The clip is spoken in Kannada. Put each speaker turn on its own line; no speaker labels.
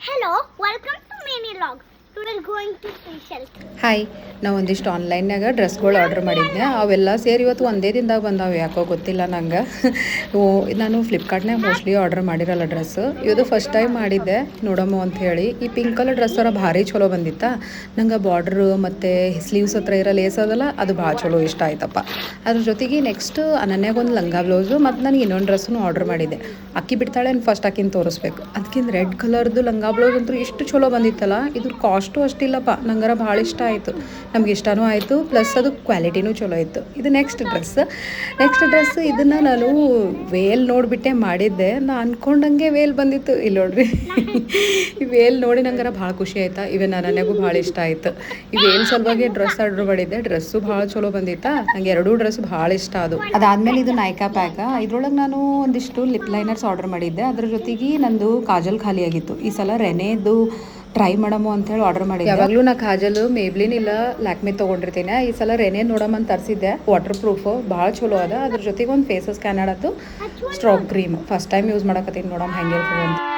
Hello, welcome to Mini Log. Today we're going to Seychelles.
Hi ನಾವು ಒಂದಿಷ್ಟು ಆನ್ಲೈನ್ಯಾಗ ಡ್ರೆಸ್ಗಳು ಆರ್ಡ್ರ್ ಮಾಡಿದ್ದೆ ಅವೆಲ್ಲ ಸೇರಿ ಇವತ್ತು ಒಂದೇ ದಿನದಾಗ ಬಂದಾವೆ ಯಾಕೋ ಗೊತ್ತಿಲ್ಲ ನಂಗೆ ನಾನು ಫ್ಲಿಪ್ಕಾರ್ಟ್ನಾಗ ಮೋಸ್ಟ್ಲಿ ಆರ್ಡ್ರ್ ಮಾಡಿರಲ್ಲ ಡ್ರೆಸ್ ಇದು ಫಸ್ಟ್ ಟೈಮ್ ಮಾಡಿದ್ದೆ ನೋಡಮ್ಮ ಅಂತ ಹೇಳಿ ಈ ಪಿಂಕ್ ಕಲರ್ ಡ್ರೆಸ್ಸರ ಭಾರಿ ಚಲೋ ಬಂದಿತ್ತಾ ನಂಗೆ ಬಾರ್ಡ್ರು ಮತ್ತು ಸ್ಲೀವ್ಸ್ ಹತ್ರ ಇರೋ ಲೇಸ್ ಅದಲ್ಲ ಅದು ಭಾಳ ಚಲೋ ಇಷ್ಟ ಆಯ್ತಪ್ಪ ಅದ್ರ ಜೊತೆಗೆ ನೆಕ್ಸ್ಟ್ ಅನನ್ಯಾಗೊಂದು ಲಂಗ ಬ್ಲೌಸು ಮತ್ತು ನನಗೆ ಇನ್ನೊಂದು ಡ್ರೆಸ್ಸನ್ನು ಆರ್ಡ್ರ್ ಮಾಡಿದ್ದೆ ಅಕ್ಕಿ ಬಿಡ್ತಾಳೆ ಫಸ್ಟ್ ಆಕಿನ ತೋರಿಸ್ಬೇಕು ಅದಕ್ಕಿಂತ ರೆಡ್ ಕಲರ್ದು ಲಂಗ ಬ್ಲೌಸ್ ಅಂತೂ ಎಷ್ಟು ಚಲೋ ಬಂದಿತ್ತಲ್ಲ ಇದ್ರ ಕಾಸ್ಟು ಅಷ್ಟಿಲ್ಲಪ್ಪ ನಂಗರ ಭಾಳ ಇಷ್ಟ ಆಯಿತು ನಮ್ಗೆ ಇಷ್ಟನೂ ಆಯಿತು ಪ್ಲಸ್ ಅದು ಕ್ವಾಲಿಟಿನೂ ಚಲೋ ಇತ್ತು ಇದು ನೆಕ್ಸ್ಟ್ ಡ್ರೆಸ್ ಇದನ್ನು ನಾನು ವೇಲ್ ನೋಡಿಬಿಟ್ಟೆ ಮಾಡಿದ್ದೆ ನಾನು ಅಂದ್ಕೊಂಡಂಗೆ ವೇಲ್ ಬಂದಿತ್ತು ಇಲ್ಲಿ ನೋಡ್ರಿ ಈ ವೇಲ್ ನೋಡಿ ನಂಗರ ಭಾಳ ಖುಷಿ ಆಯ್ತಾ ಇವನ್ ನನಗೂ ಭಾಳ ಇಷ್ಟ ಆಯಿತು ಈ ವೇಲ್ ಸಲುವಾಗಿ ಡ್ರೆಸ್ ಆರ್ಡ್ರ್ ಮಾಡಿದ್ದೆ ಡ್ರೆಸ್ಸು ಭಾಳ ಚಲೋ ಬಂದಿತ್ತಾ ನಂಗೆ ಎರಡೂ ಡ್ರೆಸ್ ಭಾಳ ಇಷ್ಟ ಅದು ಅದಾದಮೇಲೆ ಇದು ನಾಯ್ಕಾ ಪ್ಯಾಕ ಇದ್ರೊಳಗೆ ನಾನು ಒಂದಿಷ್ಟು ಲಿಪ್ ಲೈನರ್ಸ್ ಆರ್ಡ್ರ್ ಮಾಡಿದ್ದೆ ಅದ್ರ ಜೊತೆಗೆ ನಂದು ಕಾಜಲ್ ಖಾಲಿ ಆಗಿತ್ತು ಈ ಸಲ ರೆನೆದು ಟ್ರೈ ಮಾಡಮು ಅಂತೇಳಿ ಆರ್ಡರ್ ಮಾಡಿದ್ದೆ ಯಾವಾಗಲೂ ನಾ ಕಾಜಲ್ ಮೇಬ್ಲಿನ್ ಇಲ್ಲ ಲ್ಯಾಕ್ಮಿ ತೊಗೊಂಡಿರ್ತೀನಿ ಈ ಸಲ ರೆನೆ ನೋಡಮ್ಮ ಅಂತ ತರಿಸಿದ್ದೆ ವಾಟರ್ ಪ್ರೂಫ್ ಭಾಳ ಚಲೋ ಅದ ಅದ್ರ ಜೊತೆಗೆ ಒಂದು ಫೇಸಸ್ ಸ್ಕ್ಯಾನ್ ಆಡತ್ತು ಸ್ಟ್ರಾಕ್ ಕ್ರೀಮ್ ಫಸ್ಟ್ ಟೈಮ್ ಯೂಸ್ ಮಾಡಕತ್ತೀನಿ ನೋಡಮ್ಮ ಹೆಂಗಿರ್ತದೆ ಅಂತ